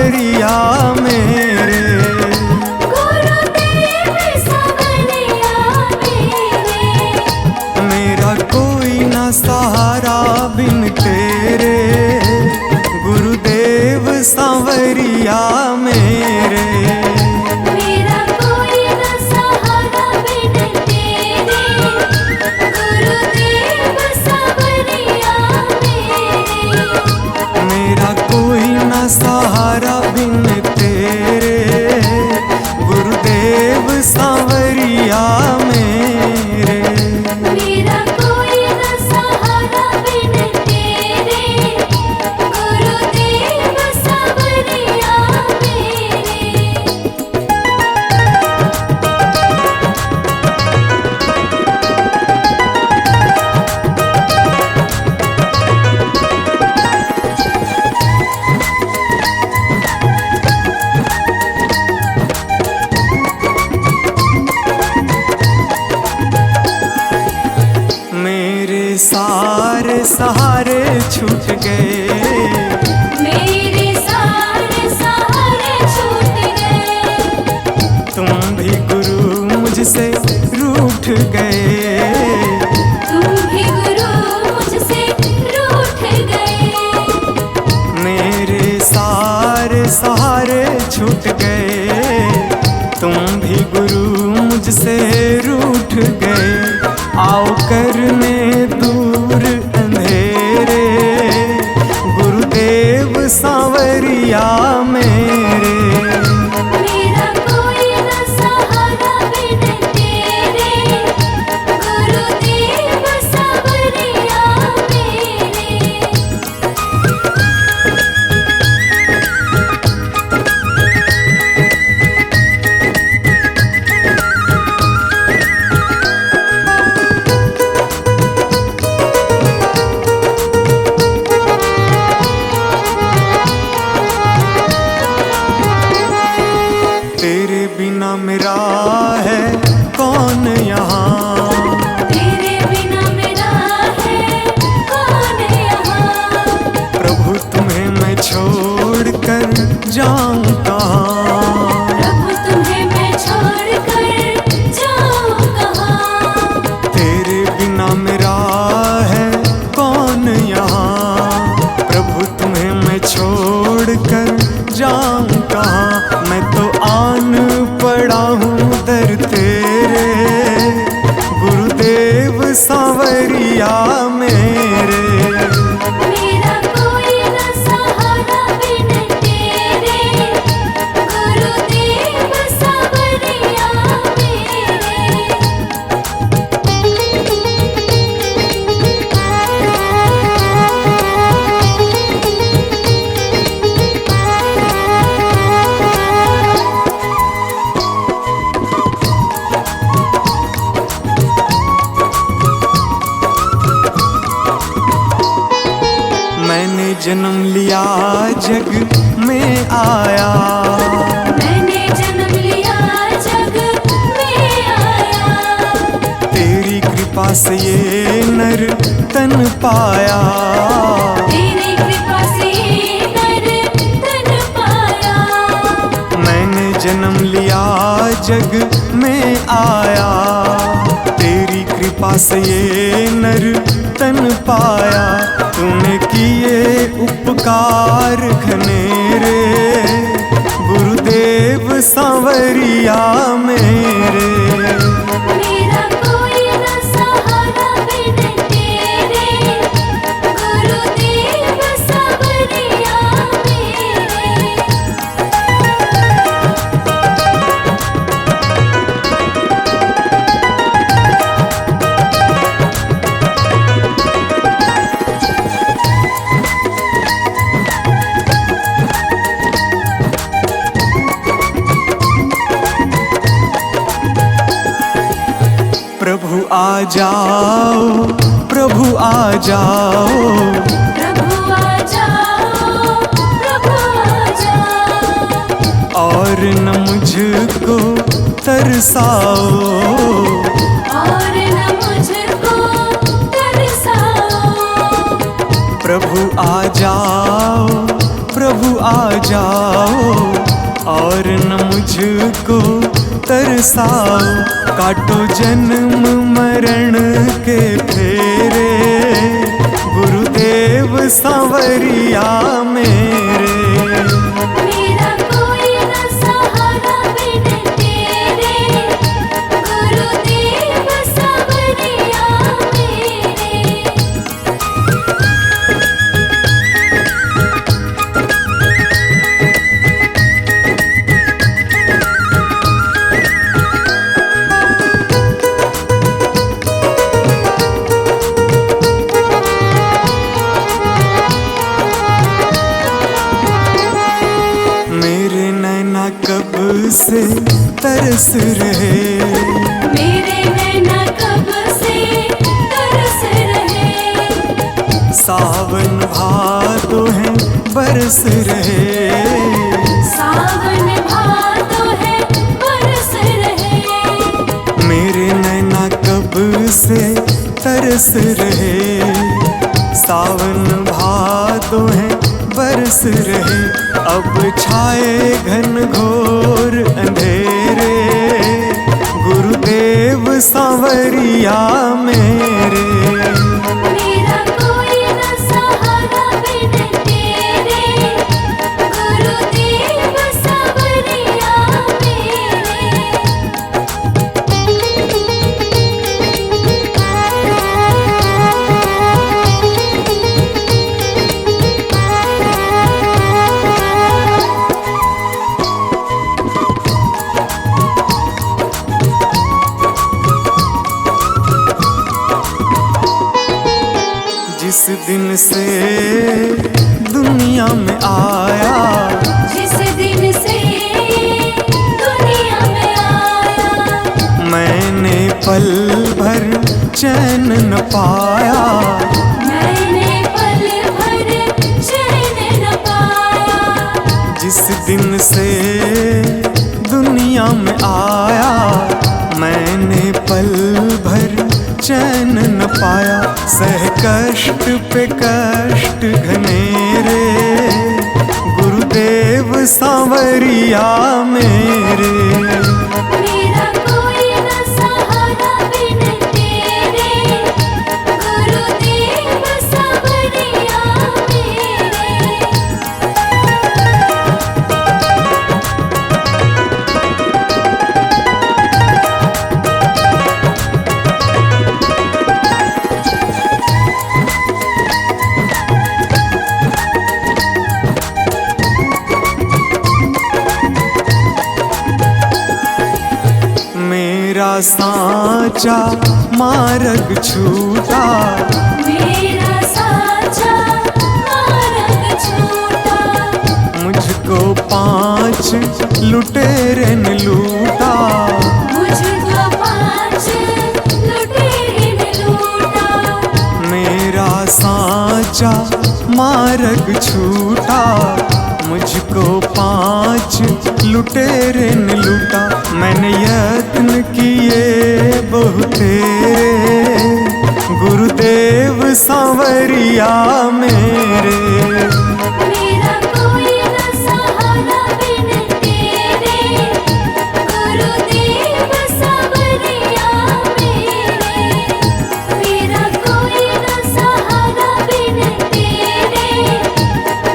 सांवरिया मेरे। गुरुदेव सांवरिया मेरे। मेरा कोई ना सहारा बिन तेरे, गुरुदेव सांवरिया मेरे। मेरा कोई न सहारा बिन तेरे, गुरुदेव सांवरिया मेरे। मेरा कोई ना सहारा बिन तेरे, गुरुदेव सांवरिया मेरे। मेरा कोई न सहारा बिन तेरे, गुरुदेव सांवरिया मेरे। मेरे सारे सहारे छूट गए, मेरे सारे सहारे छूट गए। तुम भी गुरु मुझसे रूठ गए। तुम भी गुरु मुझसे रूठ गए। मेरे सारे सहारे छूट गए, तुम भी गुरु मुझसे रूठ गए। आओ करने दूर अंधेरे, गुरुदेव सांवरिया मेरे। मेरा कोई न सहारा बिन तेरे, गुरुदेव सांवरिया मेरे। तेरे बिना मेरा है कौन यहाँ, तेरे बिना मेरा है कौन यहाँ। प्रभु तुम्हें मैं छोड़ कर जाऊं कहाँ। प्रभु तुम्हें मैं छोड़ कर जाऊं कहाँ। तेरे बिना मेरा है कौन यहाँ, प्रभु तुम्हें मैं छोड़ कर जाऊं कहाँ। मैं तो आन पड़ा हूँ दर तेरे, गुरुदेव सांवरिया मेरे। मेरा कोई न सहारा बिन तेरे, गुरुदेव सांवरिया मेरे। मैंने जन्म लिया जग में आया, मैंने जन्म लिया जग में आया। तेरी कृपा से ये नर तन पाया। तेरी कृपा से नर तन पाया। मैंने जन्म लिया जग में आया, तेरी कृपा से ये नर तन पाया। तूने किए उपकार घनेरे, गुरुदेव सांवरिया मेरे। मेरा कोई न सहारा बिन तेरे, गुरुदेव सांवरिया मेरे। प्रभु आ जाओ, प्रभु आ जाओ, प्रभु आ जाओ, प्रभु आ जाओ। और न मुझको तरसाओ, और न मुझको तरसाओ। प्रभु आ जाओ, प्रभु आ जाओ और न मुझको तरसाओ। काटो जन्म मरण के फेरे, गुरुदेव सांवरिया मेरे। मेरा कोई न सहारा बिन तेरे, गुरुदेव सांवरिया मेरे। मेरे नैना कब से तरस रहे, मेरे नैना कब से तरस रहे। सावन भादो है बरस रहे। सावन भादो है बरस रहे। मेरे नैना कब से तरस रहे, सावन भादो है बरस रहे। अब छाए घन घोर अंधेरे, गुरुदेव सांवरिया मेरे। मेरा कोई न सहारा बिन तेरे, गुरुदेव सांवरिया जिस दिन से दुनिया में आया, जिस दिन से दुनिया में आया। मैंने पल भर चैन न पाया। मैंने पल भर चैन न पाया। जिस दिन से दुनिया में आया, मैंने पल भर चैन न पाया। सह कष्ट पे कष्ट घनेरे, गुरुदेव सांवरिया मेरे। मेरा कोई न सहारा बिन तेरे, गुरुदेव सांवरिया मेरे। मेरा सांचा मार्ग छूटा, मेरा साचा मार्ग छूटा। मुझको 5 लुटेरे ने लूटा। मुझको 5 लुटेरे ने लूटा। मेरा सांचा मार्ग छूटा, मुझको 5 लुटेरे ने लूटा। मैंने यत्न किए बहुतेरे, गुरुदेव सांवरिया मेरे। मेरा कोई न सहारा बिन तेरे, गुरुदेव सांवरिया मेरे। मेरा कोई न सहारा बिन तेरे,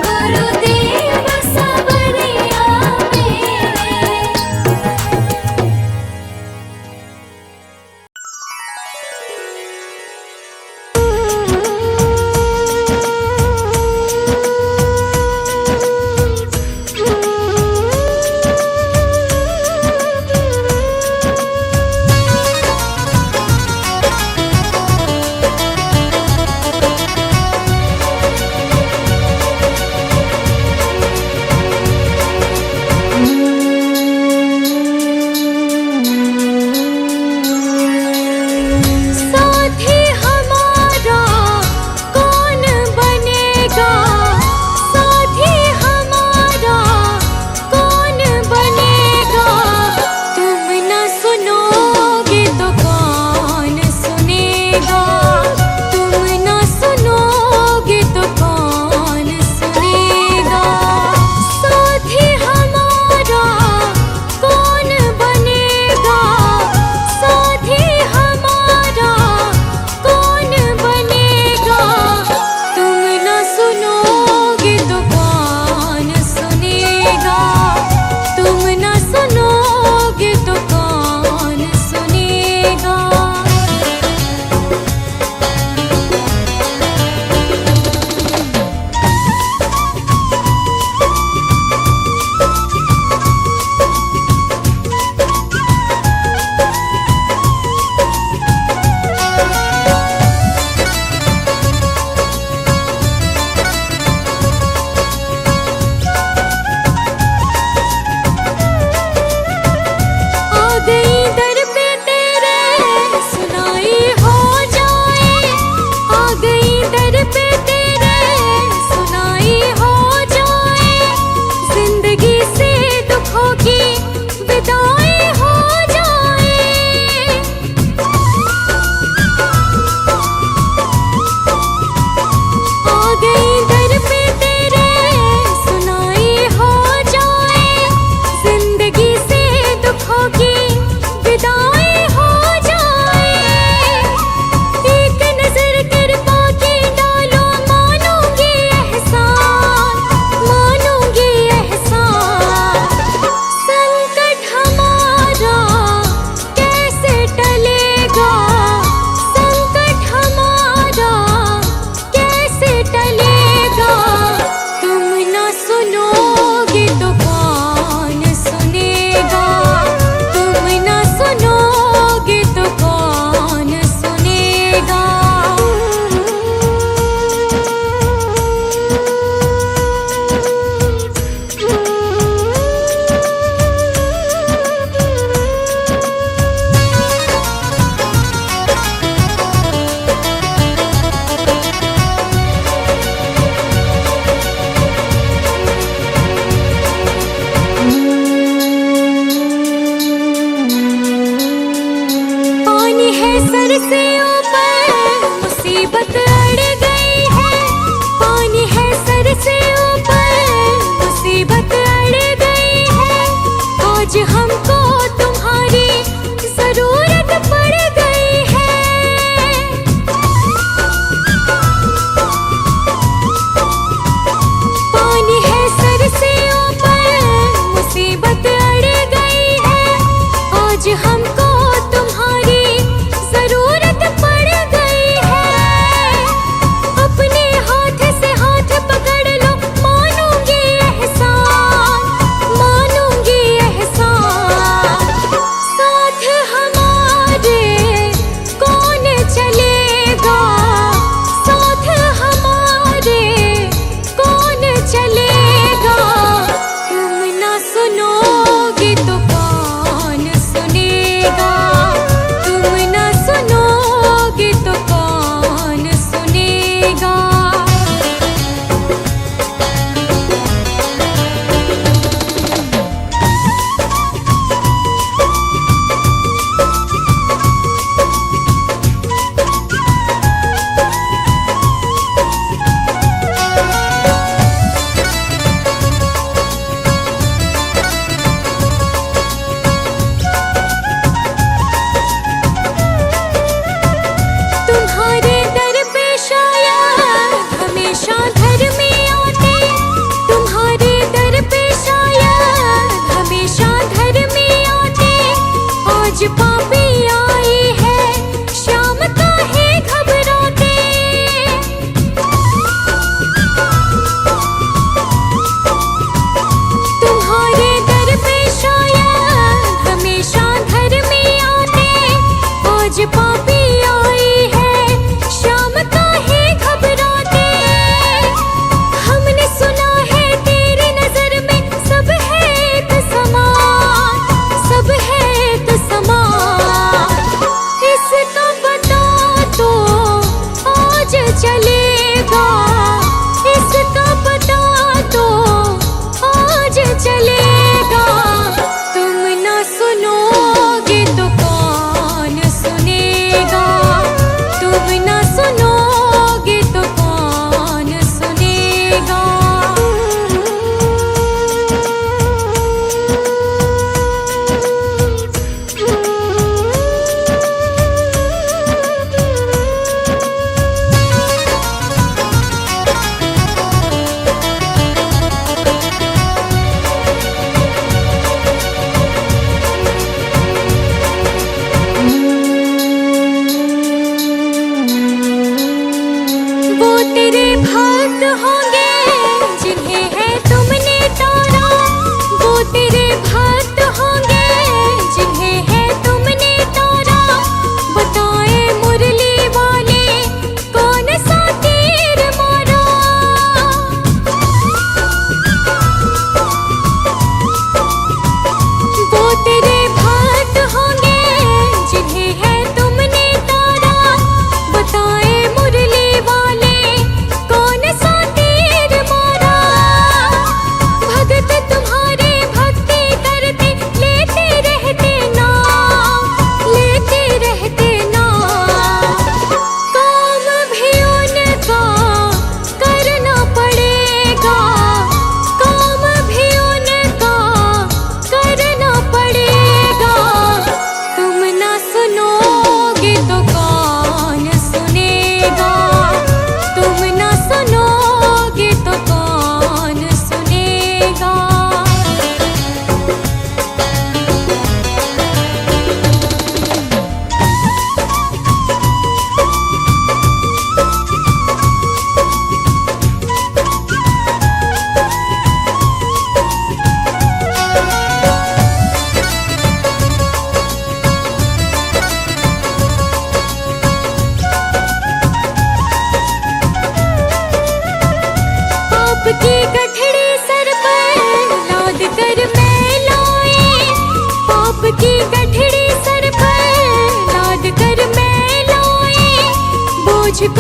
गुरुदेव सांवरिया मेरे।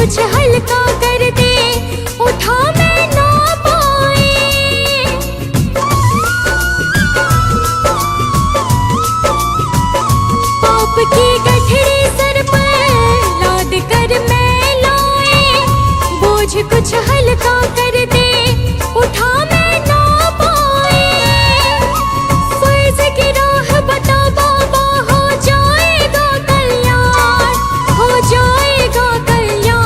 कुछ हल्का कर दे, उठा मैं ना पाए। पाप की गठरी सर पर लाद कर मैं लाए, बोझ कुछ हल्का कर दे, उठा मैं ना पाए। फर्ज की राह बता बाबा, हो जाएगा कल्याण, हो जाएगा कल्याण।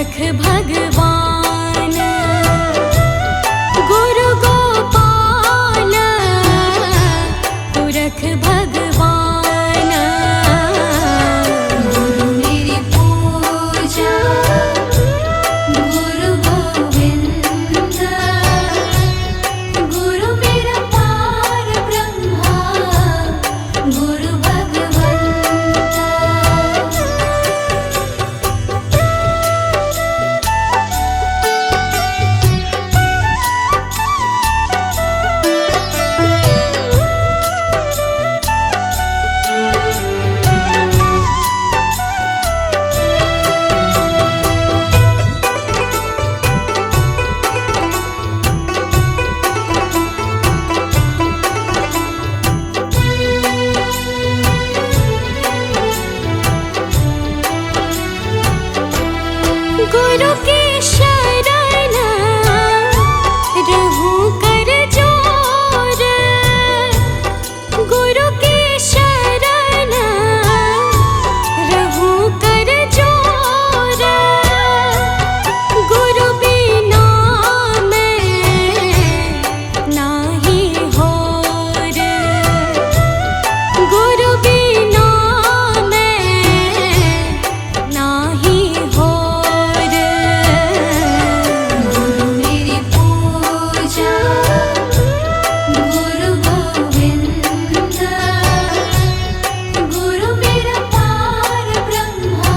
पुरख भगवान गुरु गोपाल पुरख भगवान गुरु मेरी पूजा गुरु गोविंद गुरु मेरा पार ब्रह्मा गुरु भगवंता गुरु की शरण रहूं कर जोर गुरु की शरण रहूं कर जोर गुरु बिना मैं नाही होर गुरु बिना मैं नाही होर गुरु मेरी पूजा गुरु गोविंद गुरु मेरा पार ब्रह्मा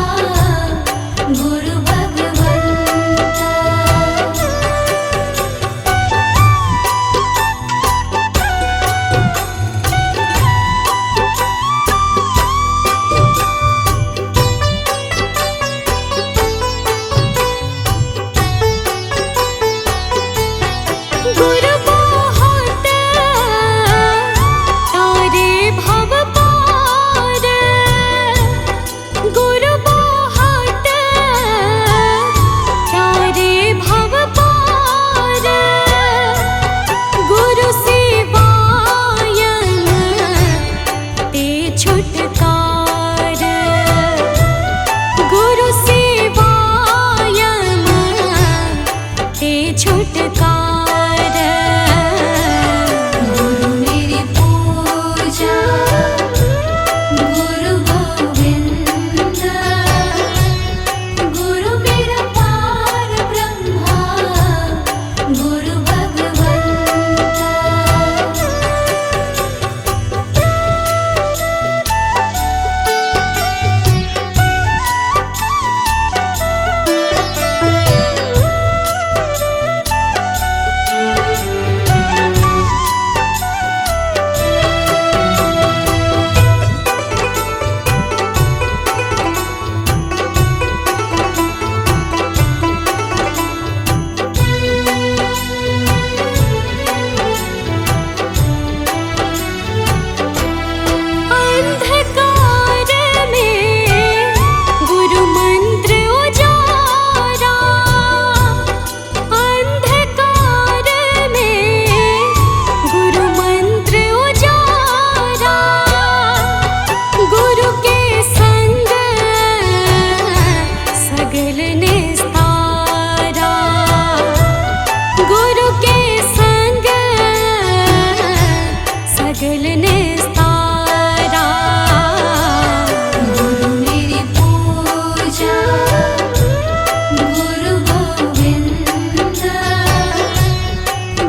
गुरु भगवंता गुरु बहुत तारे भव पार गुरु बहुत तारे भव पार गुरु सेवायन ते छुटकार गुरु सेवायन ते छुटकार गुरु मेरी पूजा गुरु गोविंद गुरु मेरा पार ब्रह्मा गुरु भगवंता अंधकार में गुरु मंत्र उजारा अंधकार में गुरु मंत्र उजारा गुरु के संग सगल निस्तारा गुरु के संग सगल निस्तारा गुरु मेरी पूजा गुरु गोविंद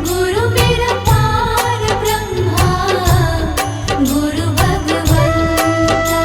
गुरु मेरा पार ब्रह्मा गुरु भगवंता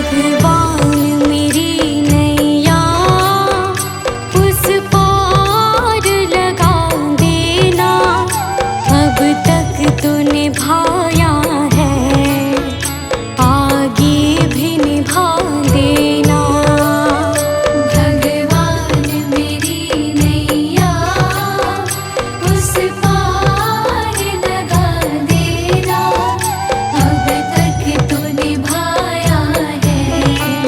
भगवान मेरी नैया उस पार लगा देना, अब तक तो निभाया है आगे भी निभा देना। भगवान मेरी नैया उस पार लगा देना, अब तक तो निभाया है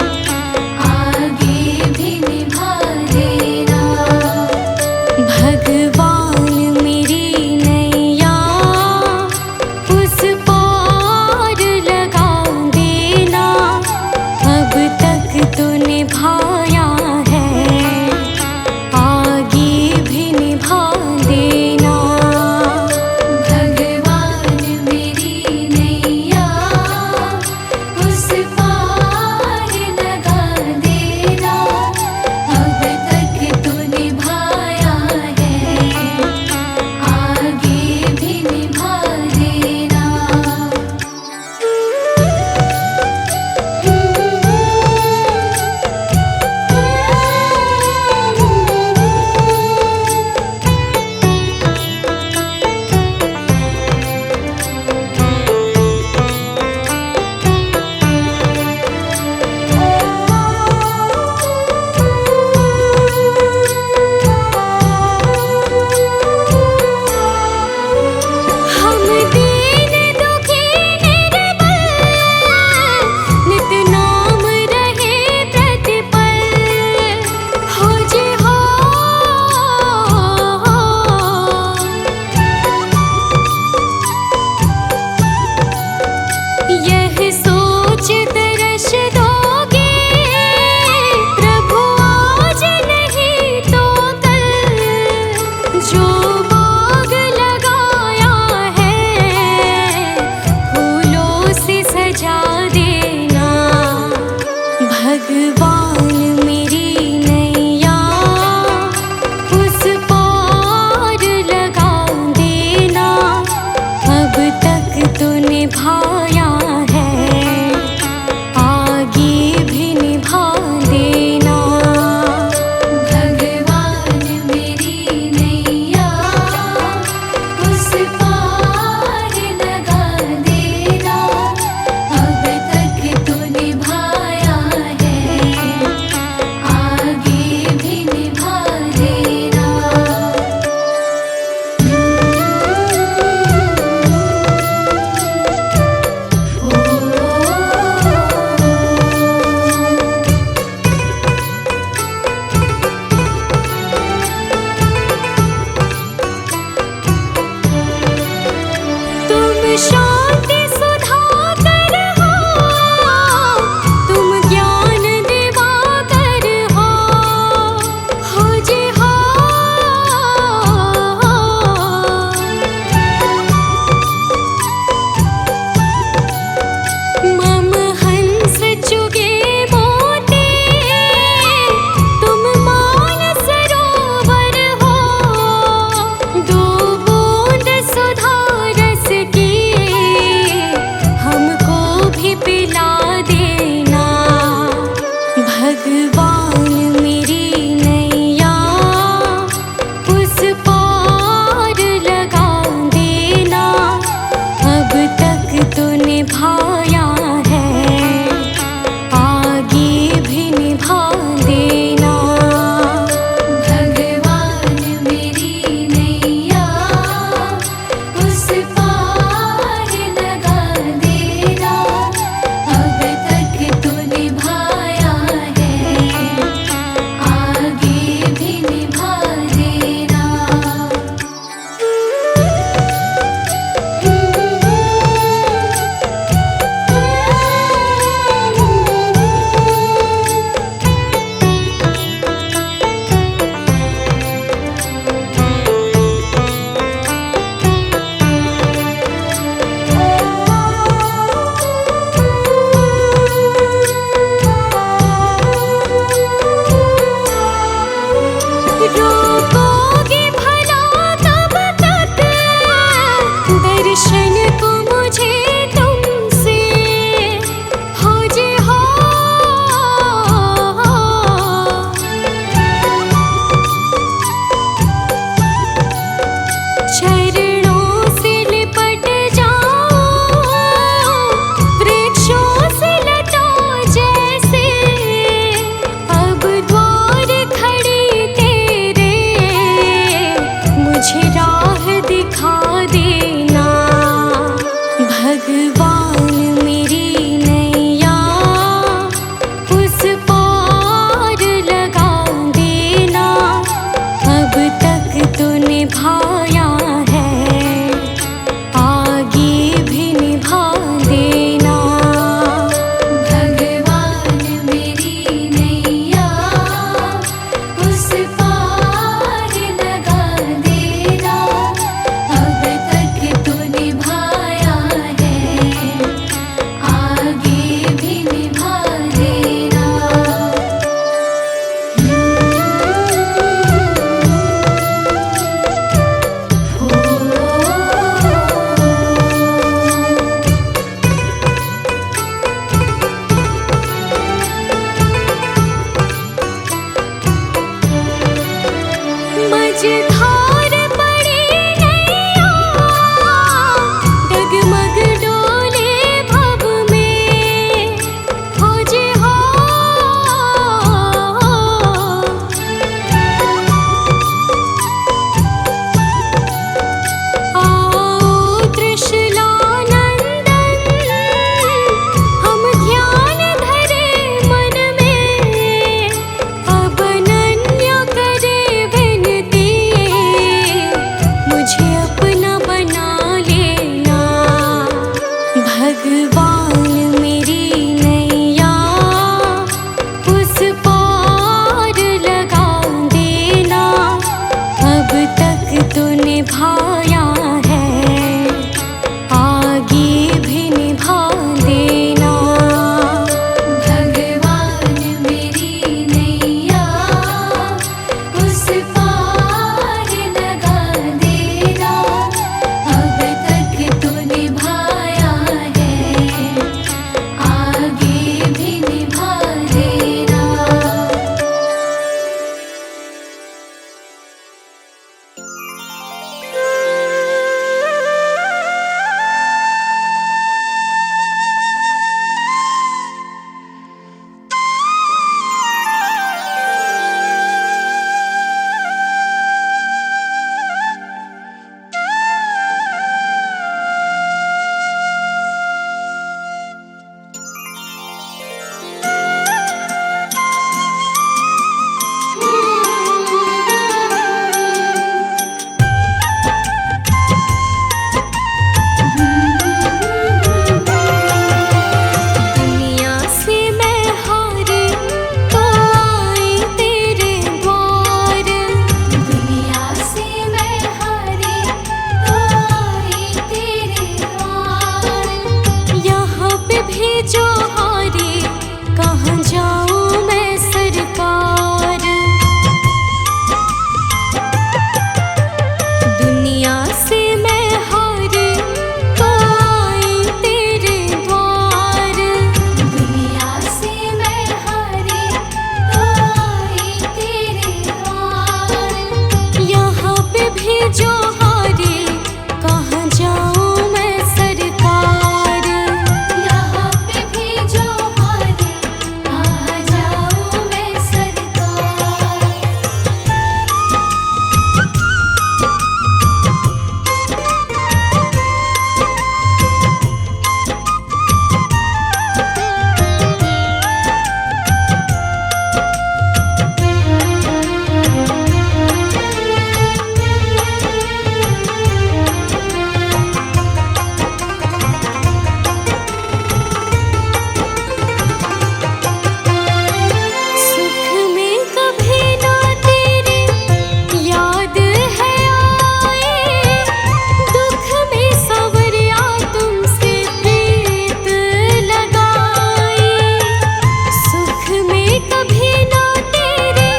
कभी ना तेरे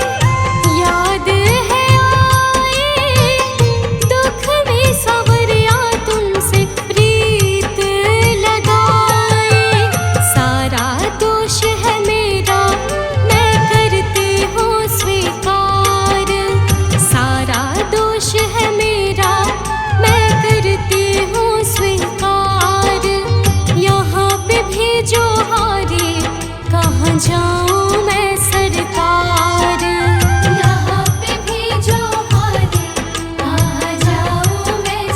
याद है आए, दुख में सवरिया तुमसे प्रीत लगाए। सारा दोष है मेरा मैं करती हूँ स्वीकार, सारा दोष है मेरा मैं करती हूँ स्वीकार। यहाँ पे भी जो हारे कहाँ जाऊँ मैं सरकार, यहाँ पे भी जो हारे कहाँ जाऊँ मैं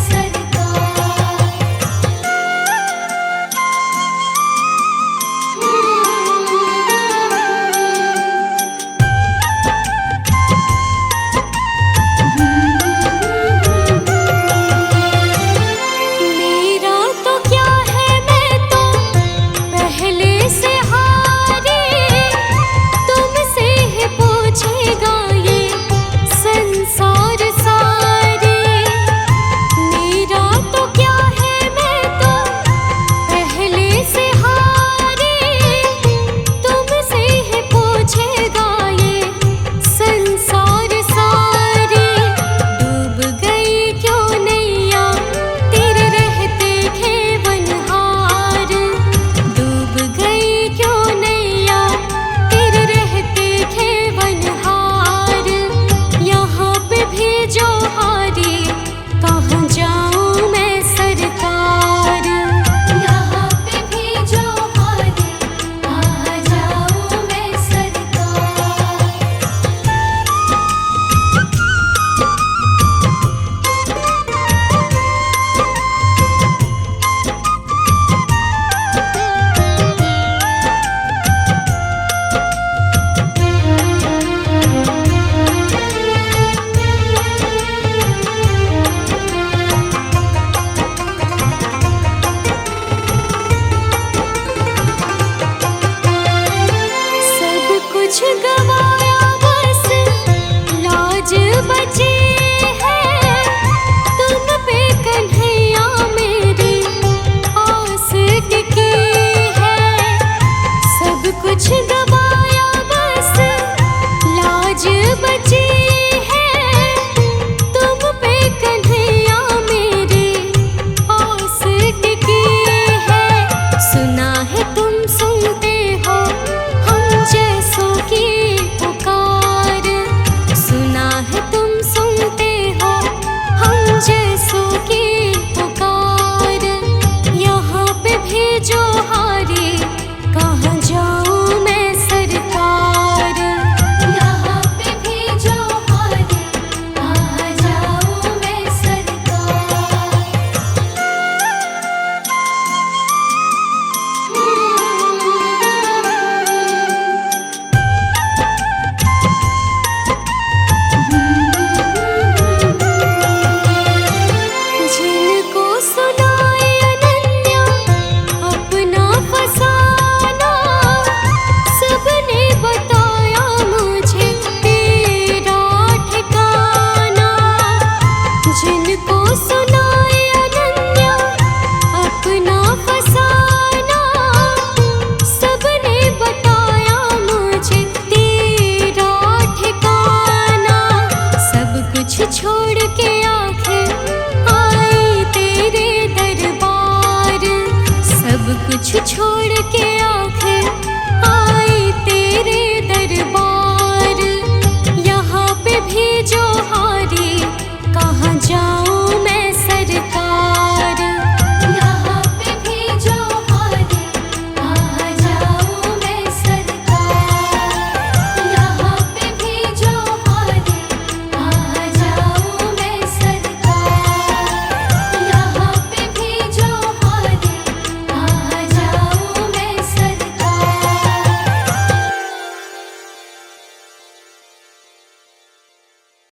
मेरा तो क्या है मैं तो पहले से हारी, तुमसे ही पूछेगा ये संसार सारे। मेरा तो क्या है मैं तो पहले से हारी, तुमसे ही पूछेगा ये संसार सारे। डूब गई क्यों नैया तेरे रहते खेवनहार, डूब गई क्यों नैया तेरे रहते खेवनहार। यहाँ पे भी जो हारे कहाँ जाऊँ मैं सरकार, यहाँ पे भी जो हारे कहाँ जाऊँ मैं सरकार। सब कुछ गवा